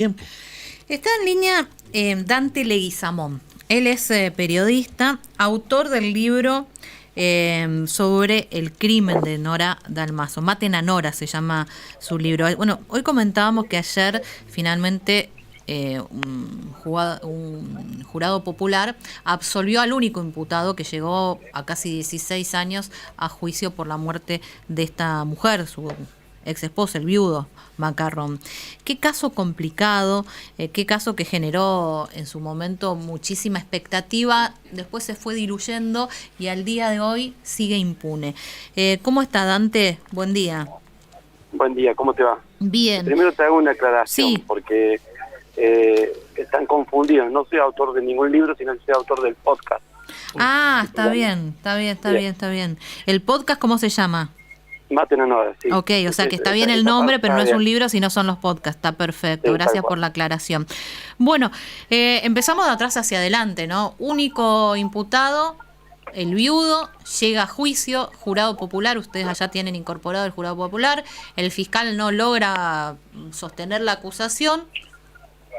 Bien. Está en línea Dante Leguizamón. Él es periodista, autor del libro sobre el crimen de Nora Dalmazo. Maten a Nora se llama su libro. Bueno, hoy comentábamos que ayer finalmente un jurado popular absolvió al único imputado que llegó a casi 16 años a juicio por la muerte de esta mujer, su ex esposa, el viudo Macarrón. Qué caso complicado, qué caso que generó en su momento muchísima expectativa, después se fue diluyendo y al día de hoy sigue impune. ¿Cómo está, Dante? Buen día. Buen día, ¿cómo te va? Bien. Primero te hago una aclaración, Sí. porque están confundidos. No soy autor de ningún libro, sino que soy autor del podcast. Ah, está bien. ¿El podcast cómo se llama? Maten a Nora, sí. Ok, o sea que está bien el nombre, pero no es un libro, sino son los podcasts. Está perfecto, Sí, gracias por la aclaración. Bueno, empezamos de atrás hacia adelante, ¿no? Único imputado, el viudo, llega a juicio, jurado popular, ustedes allá tienen incorporado el jurado popular, el fiscal no logra sostener la acusación,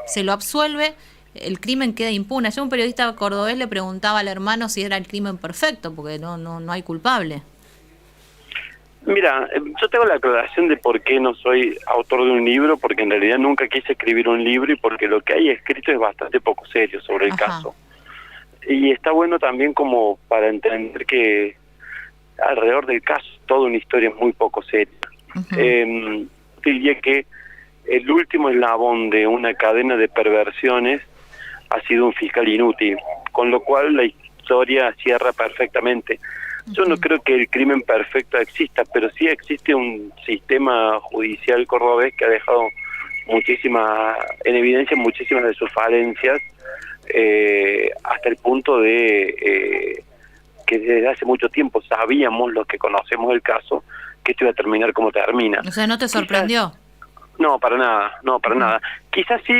se lo absuelve, el crimen queda impune. Ayer un periodista cordobés le preguntaba al hermano si era el crimen perfecto, porque no hay culpable. Mira, yo tengo la aclaración de por qué no soy autor de un libro, porque en realidad nunca quise escribir un libro y porque lo que hay escrito es bastante poco serio sobre el caso. Y está bueno también como para entender que alrededor del caso toda una historia muy poco seria. Diría que el último eslabón de una cadena de perversiones ha sido un fiscal inútil, con lo cual la historia cierra perfectamente. Yo no creo que el crimen perfecto exista, pero sí existe un sistema judicial cordobés que ha dejado en evidencia muchísimas de sus falencias, hasta el punto de que desde hace mucho tiempo sabíamos, los que conocemos el caso, que esto iba a terminar como termina. O sea, ¿no te sorprendió? No, para nada. Quizás sí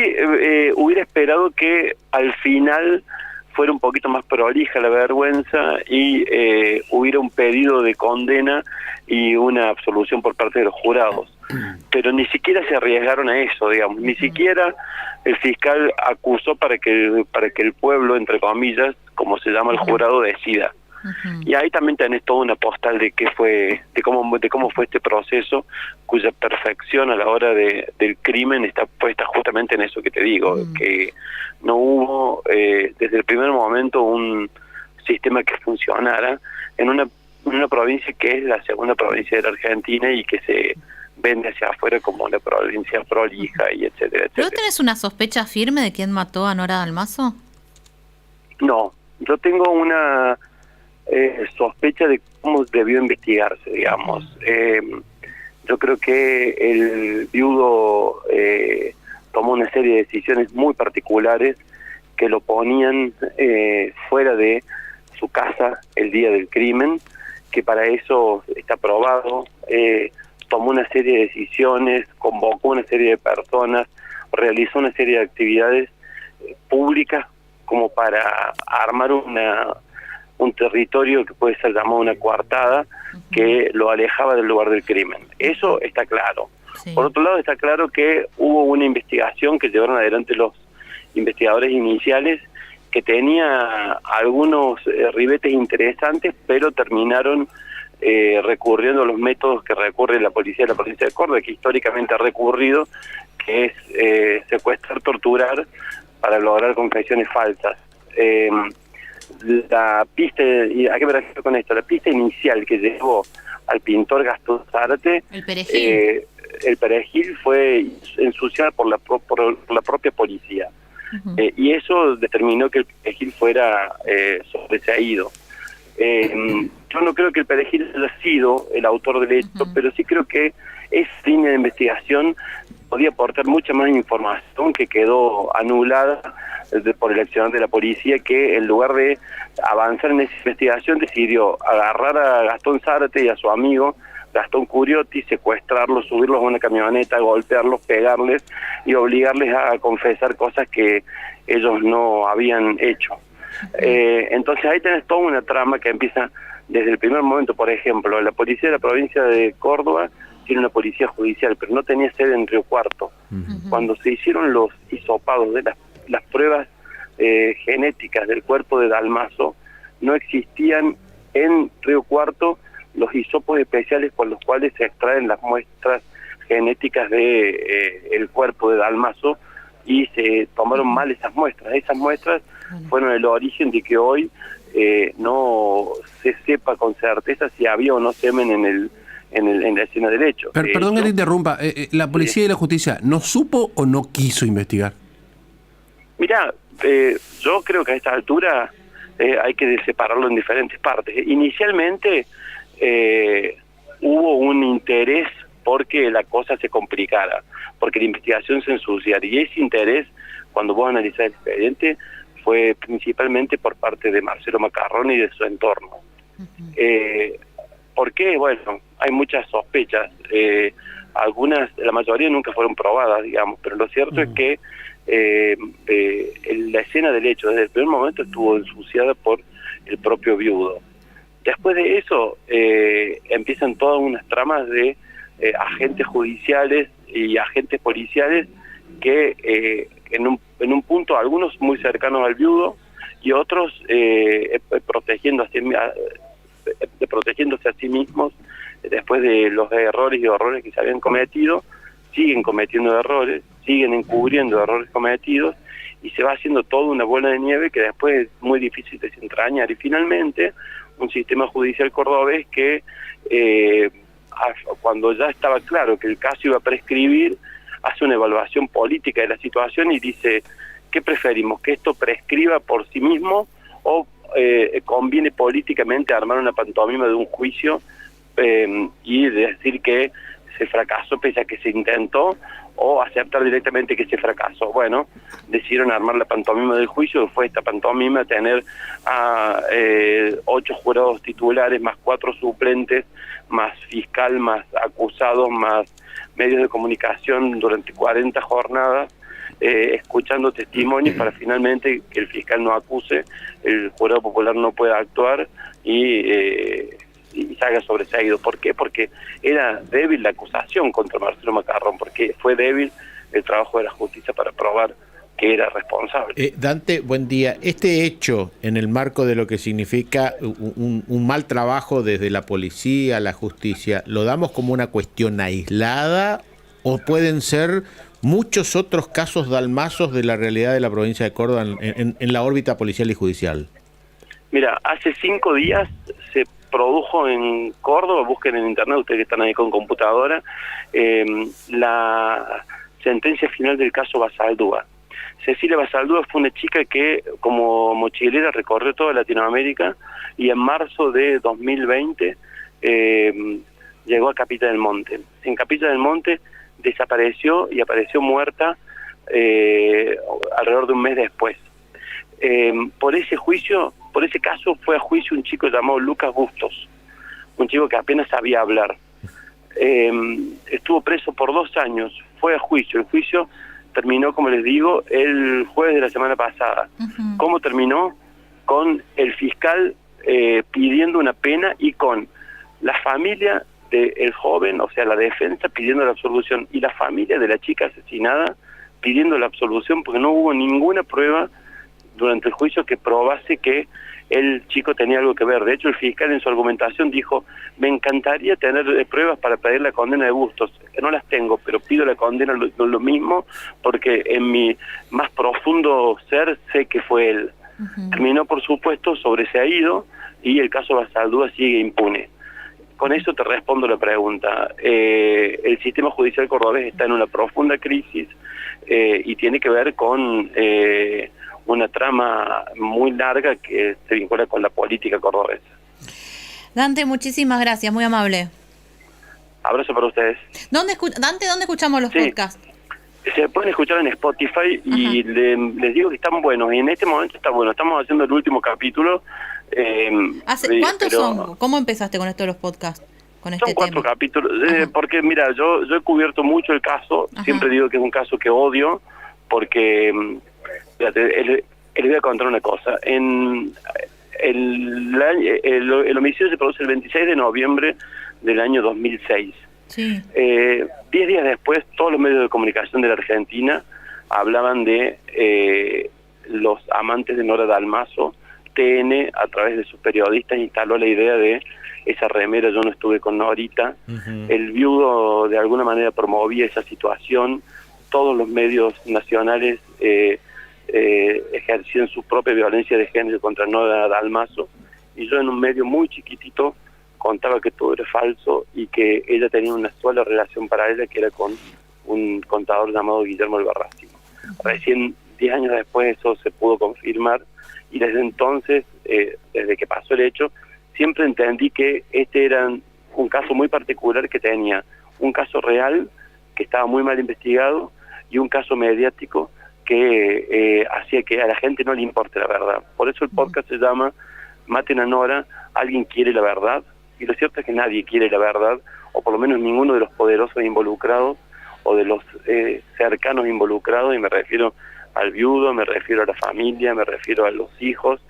hubiera esperado que al final fuera un poquito más prolija la vergüenza y hubiera un pedido de condena y una absolución por parte de los jurados. Pero ni siquiera se arriesgaron a eso, digamos. Ni siquiera el fiscal acusó para que el pueblo, entre comillas, como se llama el jurado, decida. Y ahí también tenés toda una postal de qué fue, de cómo fue este proceso, cuya perfección a la hora del crimen está puesta justamente en eso que te digo, que no hubo desde el primer momento un sistema que funcionara en una provincia que es la segunda provincia de la Argentina y que se vende hacia afuera como la provincia prolija y etcétera, etcétera. ¿Pero tenés una sospecha firme de quién mató a Nora Dalmazo? No, yo tengo una sospecha de cómo debió investigarse, digamos. Yo creo que el viudo tomó una serie de decisiones muy particulares que lo ponían fuera de su casa el día del crimen, que para eso está probado. Tomó una serie de decisiones, convocó una serie de personas, realizó una serie de actividades públicas como para armar un territorio que puede ser llamado una coartada, que lo alejaba del lugar del crimen. Eso está claro. Sí. Por otro lado, está claro que hubo una investigación que llevaron adelante los investigadores iniciales, que tenía algunos ribetes interesantes, pero terminaron recurriendo a los métodos que recurre la policía de la provincia de Córdoba, que históricamente ha recurrido, que es secuestrar, torturar, para lograr confesiones falsas. La pista, ¿y a qué me refiero con esto? La pista inicial que llevó al pintor Gastón Zárate, el perejil fue ensuciada por la propia policía. Y eso determinó que el perejil fuera sobreseído. Yo no creo que el perejil haya sido el autor del hecho, pero sí creo que esa línea de investigación podía aportar mucha más información que quedó anulada por el accionar de la policía, que en lugar de avanzar en esa investigación decidió agarrar a Gastón Zárate y a su amigo Gastón Curiotti, secuestrarlos, subirlos a una camioneta, golpearlos, pegarles y obligarles a confesar cosas que ellos no habían hecho. Entonces ahí tenés toda una trama que empieza desde el primer momento. Por ejemplo, la policía de la provincia de Córdoba tiene una policía judicial, pero no tenía sede en Río Cuarto. Cuando se hicieron los hisopados de las pruebas genéticas del cuerpo de Dalmaso, no existían en Río Cuarto los hisopos especiales con los cuales se extraen las muestras genéticas de el cuerpo de Dalmaso, y se tomaron mal esas muestras. Esas muestras fueron el origen de que hoy no se sepa con certeza si había o no semen en la escena del hecho. Perdón que te interrumpa, ¿la policía y la justicia no supo o no quiso investigar? Mirá, yo creo que a esta altura hay que separarlo en diferentes partes. Inicialmente hubo un interés porque la cosa se complicara, porque la investigación se ensuciara, y ese interés, cuando vos analizás el expediente, fue principalmente por parte de Marcelo Macarrón y de su entorno. ¿Por qué? Bueno, hay muchas sospechas, la mayoría nunca fueron probadas, digamos, pero lo cierto es que la escena del hecho desde el primer momento estuvo ensuciada por el propio viudo. Después de eso empiezan todas unas tramas de agentes judiciales y agentes policiales que en un punto, algunos muy cercanos al viudo y otros protegiéndose a sí mismos después de los errores y horrores que se habían cometido, siguen cometiendo errores, siguen encubriendo errores cometidos, y se va haciendo toda una bola de nieve que después es muy difícil desentrañar. Y finalmente un sistema judicial cordobés que cuando ya estaba claro que el caso iba a prescribir, hace una evaluación política de la situación y dice: ¿qué preferimos? ¿Que esto prescriba por sí mismo o conviene políticamente armar una pantomima de un juicio y decir que se fracasó pese a que se intentó, o aceptar directamente que se fracasó? Bueno, decidieron armar la pantomima del juicio, que fue esta pantomima tener a 8 jurados titulares, más 4 suplentes, más fiscal, más acusados, más medios de comunicación durante 40 jornadas, escuchando testimonios para finalmente que el fiscal no acuse, el jurado popular no pueda actuar y salga sobreseído. ¿Por qué? Porque era débil la acusación contra Marcelo Macarrón, porque fue débil el trabajo de la justicia para probar que era responsable. Dante, buen día. Este hecho, en el marco de lo que significa un mal trabajo desde la policía, la justicia, ¿lo damos como una cuestión aislada o pueden ser muchos otros casos dalmazos de la realidad de la provincia de Córdoba en la órbita policial y judicial? Mira, hace 5 días se produjo en Córdoba, busquen en internet, ustedes que están ahí con computadora, la sentencia final del caso Basaldúa. Cecilia Basaldúa fue una chica que como mochilera recorrió toda Latinoamérica y en marzo de 2020 llegó a Capilla del Monte. En Capilla del Monte desapareció y apareció muerta alrededor de un mes después. Por ese caso fue a juicio un chico llamado Lucas Bustos, un chico que apenas sabía hablar. Estuvo preso por 2 años, fue a juicio. El juicio terminó, como les digo, el jueves de la semana pasada. ¿Cómo terminó? Con el fiscal pidiendo una pena y con la familia del joven, o sea, la defensa pidiendo la absolución, y la familia de la chica asesinada pidiendo la absolución, porque no hubo ninguna prueba durante el juicio que probase que el chico tenía algo que ver. De hecho, el fiscal en su argumentación dijo: me encantaría tener pruebas para pedir la condena de Bustos, que no las tengo, pero pido la condena lo mismo, porque en mi más profundo ser sé que fue él. Terminó, por supuesto, sobreseído, y el caso Basaldúa sigue impune. Con eso te respondo la pregunta. El sistema judicial cordobés está en una profunda crisis y tiene que ver con una trama muy larga que se vincula con la política cordobesa. Dante, muchísimas gracias, muy amable. Abrazo para ustedes. Dante, ¿dónde escuchamos los podcasts? Se pueden escuchar en Spotify y les digo que están buenos, y en este momento está bueno. Estamos haciendo el último capítulo. ¿Cuántos son? ¿Cómo empezaste con esto de los podcasts? Con este son 4 tema? capítulos, porque mira, yo he cubierto mucho el caso. Siempre digo que es un caso que odio, porque fíjate, les voy a contar una cosa. El homicidio se produce el 26 de noviembre del año 2006. Sí. 10 días después, todos los medios de comunicación de la Argentina hablaban de los amantes de Nora Dalmazo. TN, a través de sus periodistas, instaló la idea de esa remera, yo no estuve con Norita. El viudo de alguna manera promovía esa situación. Todos los medios nacionales ejercían su propia violencia de género contra Nora Dalmazo, y yo en un medio muy chiquitito contaba que todo era falso y que ella tenía una sola relación para ella, que era con un contador llamado Guillermo Albarracín. Recién 10 años después eso se pudo confirmar, y desde entonces, desde que pasó el hecho, siempre entendí que este era un caso muy particular, que tenía un caso real que estaba muy mal investigado y un caso mediático que hacía que a la gente no le importe la verdad. Por eso el podcast se llama Maten a Nora, alguien quiere la verdad, y lo cierto es que nadie quiere la verdad, o por lo menos ninguno de los poderosos involucrados o de los cercanos involucrados, y me refiero al viudo, me refiero a la familia, me refiero a los hijos.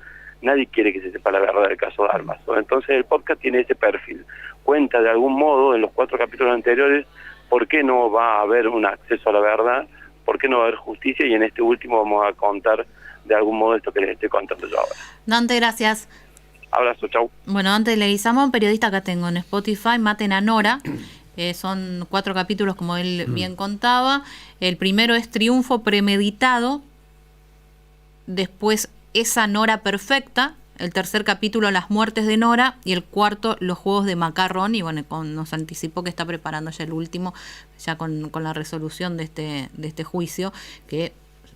Nadie quiere que se sepa la verdad del caso Dalmazo. Entonces el podcast tiene ese perfil, cuenta de algún modo en los 4 capítulos anteriores por qué no va a haber un acceso a la verdad, por qué no va a haber justicia, y en este último vamos a contar de algún modo esto que les estoy contando yo ahora. Dante, gracias. Abrazo, chau. Bueno, Dante Leguizamón, periodista, acá tengo en Spotify, Maten a Nora. Son 4 capítulos, como él bien contaba. El primero es Triunfo Premeditado. Después, Esa Nora Perfecta. El tercer capítulo, Las Muertes de Nora. Y el cuarto, Los Juegos de Macarrón. Y bueno, nos anticipó que está preparando ya el último, ya con la resolución de este juicio, que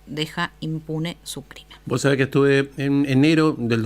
deja impune su crimen. Vos sabés que estuve en enero del